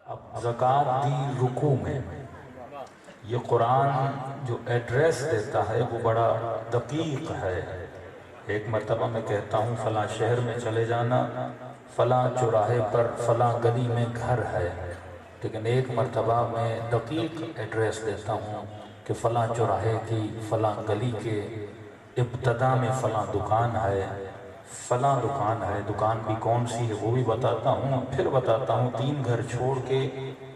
اب زکوٰۃ دی رکوع میں، یہ قرآن جو ایڈریس دیتا ہے وہ بڑا دقیق ہے۔ ایک مرتبہ میں کہتا ہوں فلاں شہر میں چلے جانا، فلاں چوراہے پر فلاں گلی میں گھر ہے، لیکن ایک مرتبہ میں دقیق ایڈریس دیتا ہوں کہ فلاں چوراہے کی فلاں گلی کے ابتدا میں فلاں دکان ہے، فلاں دکان ہے، دکان بھی کون سی ہے وہ بھی بتاتا ہوں، پھر بتاتا ہوں 3 گھر چھوڑ کے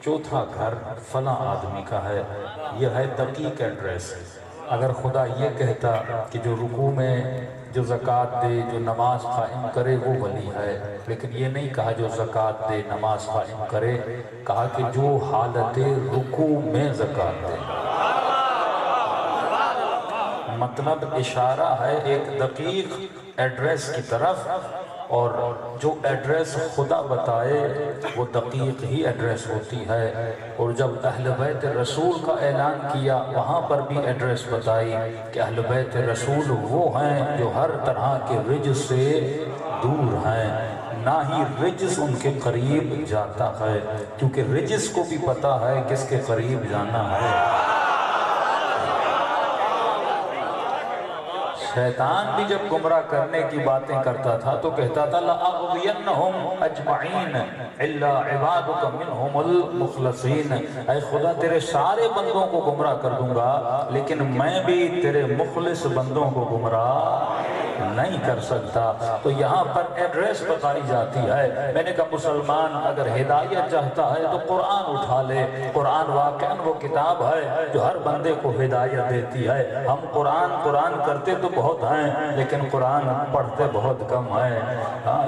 چوتھا گھر فلاں آدمی کا ہے۔ یہ ہے دقیق ایڈریس۔ اگر خدا یہ کہتا کہ جو رکوع میں جو زکوٰۃ دے، جو نماز قائم کرے وہ ولی ہے، لیکن یہ نہیں کہا جو زکوٰۃ دے نماز قائم کرے، کہا کہ جو حالت رکوع میں زکوٰۃ دے۔ مطلب اشارہ ہے ایک دقیق ایڈریس کی طرف، اور جو ایڈریس خدا بتائے وہ دقیق ہی ایڈریس ہوتی ہے۔ اور جب اہل بیت رسول کا اعلان کیا وہاں پر بھی ایڈریس بتائی کہ اہل بیت رسول وہ ہیں جو ہر طرح کے رجس سے دور ہیں، نہ ہی رجس ان کے قریب جاتا ہے، کیونکہ رجس کو بھی پتا ہے کس کے قریب جانا ہے۔ شیطان بھی جب گمراہ کرنے کی باتیں کرتا تھا تو کہتا تھا لَأَغْوِيَنَّهُمْ أَجْمَعِينَ إِلَّا عِبَادُكَ مِنْهُمُ الْمُخْلَصِينَ، اے خدا تیرے سارے بندوں کو گمراہ کر دوں گا لیکن میں بھی تیرے مخلص بندوں کو گمراہ نہیں کر سکتا۔ تو یہاں پر ایڈریس بتائی جاتی ہے۔ میں نے کہا مسلمان اگر ہدایت چاہتا ہے تو قرآن اٹھا لے، قرآن واقعاً وہ کتاب ہے جو ہر بندے کو ہدایت دیتی ہے۔ ہم قرآن کرتے تو بہت ہیں لیکن قرآن پڑھتے بہت کم ہیں۔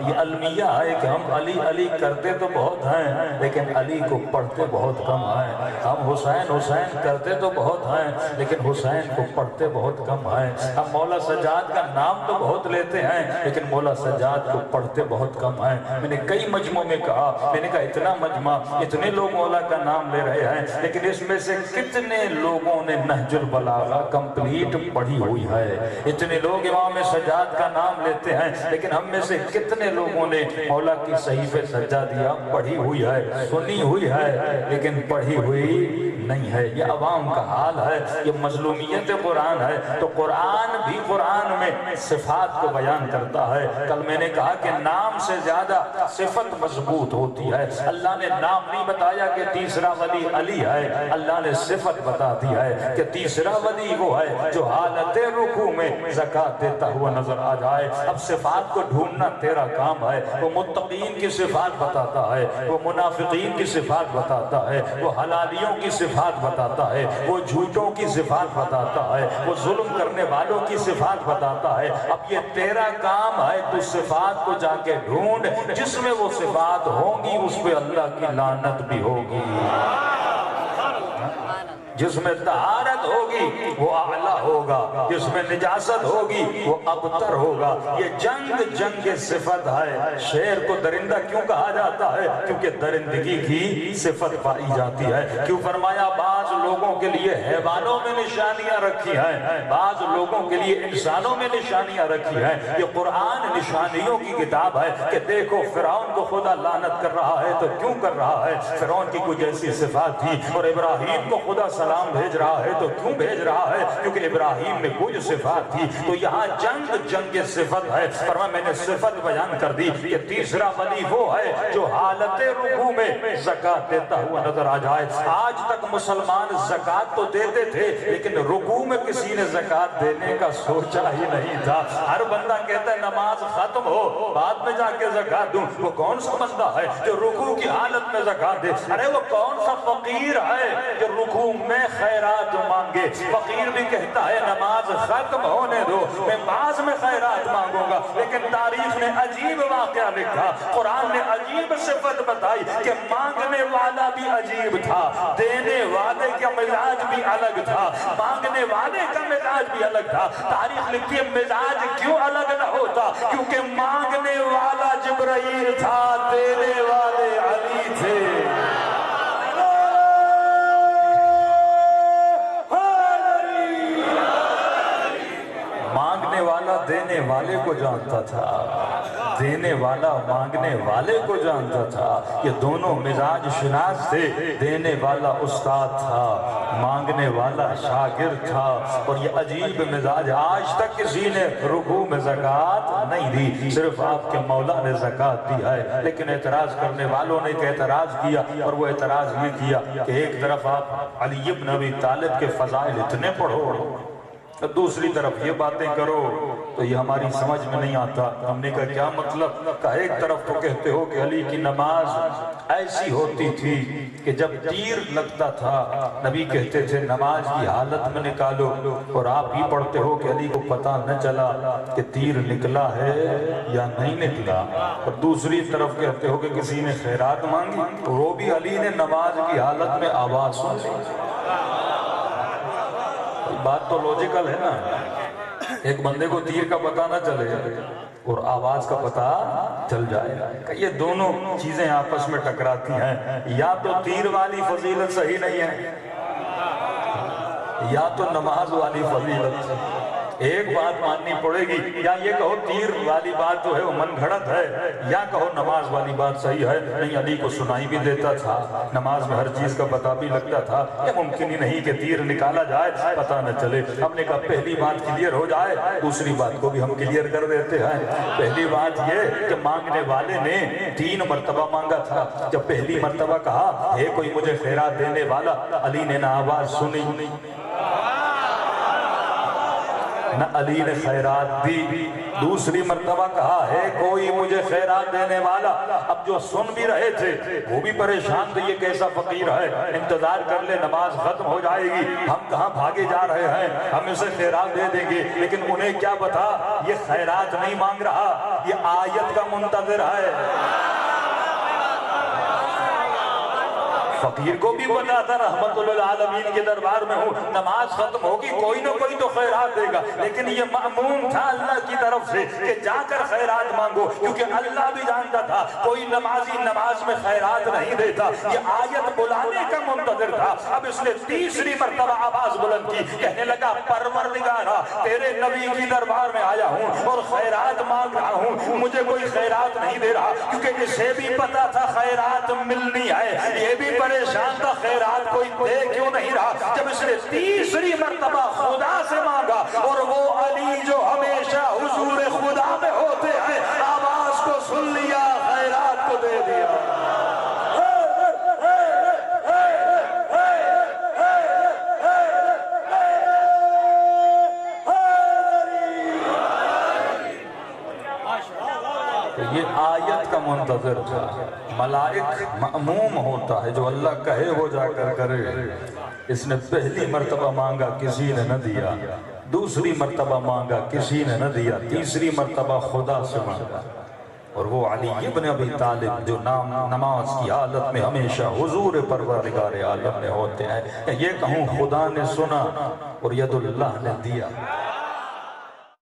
یہ المیہ ہے کہ ہم علی کرتے تو بہت ہیں لیکن علی کو پڑھتے بہت کم ہیں۔ ہم حسین کرتے تو بہت ہیں لیکن حسین کو پڑھتے بہت کم ہیں۔ ہم مولا سجاد کا نام تو بہت لیتے ہیں لیکن مولا سجاد کو پڑھتے بہت کم ہیں۔ میں نے کئی مجموعوں میں کہا، میں نے کہا اتنا مجمع، اتنے لوگ مولا کا نام لے رہے ہیں لیکن اس میں سے کتنے لوگوں نے نہج البلاغہ کمپلیٹ پڑھی ہوئی ہے؟ اتنے لوگ امام سجاد کا نام لیتے ہیں لیکن ہم میں سے کتنے لوگوں نے مولا کی صحیفہ سجادیہ پڑھی ہوئی ہے، سنی ہوئی ہے لیکن پڑھی ہوئی نہیں ہے؟ یہ عوام کا حال ہے، یہ مظلومیت قرآن ہے۔ تو قرآن بھی قرآن میں صفات کو بیان کرتا ہے۔ کل میں نے کہا کہ نام سے زیادہ صفت مضبوط ہوتی ہے۔ اللہ نے نام نہیں بتایا کہ تیسرا ولی علی ہے، اللہ نے صفت بتا دی ہے کہ تیسرا ولی وہ ہے جو حالت رکوع میں زکوٰۃ دیتا ہوا نظر آ جائے۔ اب صفات کو ڈھونڈنا تیرا کام ہے۔ وہ متقین کی صفات بتاتا ہے، وہ منافقین کی صفات بتاتا ہے، وہ حلالیوں کی صفات بتاتا ہے، وہ جھوٹوں کی صفات بتاتا ہے، وہ ظلم کرنے والوں کی صفات بتاتا ہے۔ اب یہ تیرا کام ہے، تو صفات کو جا کے ڈھونڈ، جس میں وہ صفات ہوں گی اس پہ اللہ کی لعنت بھی ہوگی۔ جس میں طہارت ہوگی وہ اعلیٰ ہوگا، جس میں نجاست ہوگی وہ ابتر ہوگا۔ یہ جنگ صفت ہے۔ شیر کو درندہ کیوں کہا جاتا ہے؟ کیونکہ درندگی کی صفت پائی جاتی ہے۔ کیوں فرمایا بعض لوگوں کے لیے حیوانوں میں نشانیاں رکھی ہیں، بعض لوگوں کے لیے انسانوں میں نشانیاں رکھی ہیں۔ یہ قرآن نشانیوں کی کتاب ہے کہ دیکھو فرعون کو خدا لعنت کر رہا ہے تو کیوں کر رہا ہے؟ فرعون کی کچھ ایسی صفات تھی، اور ابراہیم کو خدا سلام بھیج رہا ہے تو کیوں بھیج رہا ہے؟ کیونکہ ابراہیم میں کوئی صفات تھی۔ تو یہاں جنگ صفت ہے۔ فرمایا میں نے صفت بیان کر دی کہ تیسرا ولی وہ ہے جو حالت رکوع میں زکوٰۃ دیتا ہوا نظر آ جائے۔ آج تک مسلمان زکوٰۃ تو دیتے تھے لیکن رکوع میں کسی نے زکوٰۃ دینے کا سوچا ہی نہیں تھا۔ ہر بندہ کہتا ہے نماز ختم ہو بعد میں جا کے زکوٰۃ دوں۔ وہ کون سا بندہ ہے جو رکوع کی حالت میں زکوٰۃ دے؟ ارے وہ کون سا فقیر ہے جو رکوع میں خیرات مانگے؟ فقیر بھی کہتا ہے نماز ختم ہونے دو میں بعض میں خیرات مانگوں گا۔ لیکن تاریخ نے عجیب واقعہ لکھا، قرآن نے عجیب صفت بتائی کہ مانگنے والا بھی عجیب تھا، دینے والے کا مزاج بھی الگ تھا، مانگنے والے کا مزاج بھی الگ تھا۔ تاریخ لکھتی ہے مزاج کیوں الگ نہ ہوتا؟ کیونکہ مانگنے والا جبرائیل تھا، دینے والے علی تھے۔ دینے والے کو جانتا تھا، دینے والا مانگنے والے کو جانتا تھا۔ یہ دونوں مزاج شناس تھے، دینے والا استاد تھا، مانگنے والا شاگرد تھا۔ اور یہ عجیب مزاج، آج تک کسی نے رکوع میں زکوٰۃ نہیں دی، صرف آپ کے مولا نے زکوٰۃ دی ہے۔ لیکن اعتراض کرنے والوں نے ایک اعتراض کیا، اور وہ اعتراض یہ کیا کہ ایک طرف آپ علی بن ابی طالب کے فضائل اتنے پڑھو، دوسری طرف یہ باتیں کرو، تو یہ ہماری سمجھ میں نہیں آتا۔ ہم نے کہا کیا مطلب؟ کہا ایک طرف تو کہتے ہو کہ علی کی نماز ایسی ہوتی تھی کہ جب تیر لگتا تھا نبی کہتے تھے نماز کی حالت میں نکالو، اور آپ ہی پڑھتے ہو کہ علی کو پتہ نہ چلا کہ تیر نکلا ہے یا نہیں نکلا۔ اور دوسری طرف کہتے ہو کہ کسی نے خیرات مانگی، وہ بھی علی نے نماز کی حالت میں آواز سن لی۔ بات تو لوجیکل ہے نا، ایک بندے کو تیر کا پتہ نہ چلے اور آواز کا پتہ چل جائے، یہ دونوں چیزیں آپس میں ٹکراتی ہیں۔ یا تو تیر والی فضیلت صحیح نہیں ہے، یا تو نماز والی فضیلت۔ ایک بات ماننی پڑے گی، یا یہ کہو تیر والی بات جو ہے وہ من گھڑت ہے، یا کہو نماز والی بات صحیح ہے۔ نہیں، علی کو سنائی بھی دیتا تھا، نماز میں ہر چیز کا پتہ بھی لگتا تھا، یہ ممکن ہی نہیں کہ تیر نکالا جائے پتہ نہ چلے۔ ہم نے کہا پہلی بات کلیئر ہو جائے، دوسری بات کو بھی ہم کلیئر کر دیتے ہیں۔ پہلی بات یہ کہ مانگنے والے نے 3 مرتبہ مانگا تھا۔ جب پہلی مرتبہ کہا ہے کوئی مجھے خیرات دینے والا، علی نے نہ آواز سنی نہ علی نے خیرات دی۔ دوسری مرتبہ کہا ہے کوئی مجھے خیرات دینے والا، اب جو سن بھی رہے تھے وہ بھی پریشان تھے، یہ کیسا فقیر ہے، انتظار کر لے نماز ختم ہو جائے گی، ہم کہاں بھاگے جا رہے ہیں، ہم اسے خیرات دے دیں گے۔ لیکن انہیں کیا پتا یہ خیرات نہیں مانگ رہا، یہ آیت کا منتظر ہے۔ فقیر کو بھی پتا تھا رحمت للعالمین کے دربار میں ہوں، نماز ختم ہوگی کوئی نہ کوئی تو خیرات دے گا، لیکن یہ مأمون تھا اللہ کی طرف سے کہ جا کر خیرات مانگو، کیونکہ اللہ بھی جانتا تھا کوئی نمازی نماز میں خیرات نہیں دیتا، یہ آیت بلانے کا منتظر تھا۔ اب اس نے تیسری مرتبہ آواز بلند کی، کہنے لگا پروردگارا تیرے نبی کی دربار میں آیا ہوں اور خیرات مانگ رہا ہوں، مجھے کوئی خیرات نہیں دے رہا، کیونکہ اسے بھی پتا تھا خیرات ملنی ہے، یہ بھی پریشان تھا خیرات کوئی دے کیوں نہیں رہا۔ جب اس نے تیسری مرتبہ خدا سے مانگا، اور وہ علی جو ہمیشہ حضور خدا میں ہوتے ہیں، آواز کو سن لیا، خیرات کو دے دیا۔ یہ آیت کا منتظر تھا۔ ملائک مأموم ہوتا ہے، جو اللہ کہے وہ جا کر کرے۔ اس نے پہلی مرتبہ مانگا، کسی نے نہ دیا، دوسری مرتبہ مانگا، کسی نے نہ دیا، تیسری مرتبہ خدا سے مانگا، اور وہ علی ابن ابی طالب جو نماز کی حالت میں ہمیشہ حضور پروردگار عالم میں ہوتے ہیں۔ یہ کہوں خدا نے سنا اور ید اللہ نے دیا۔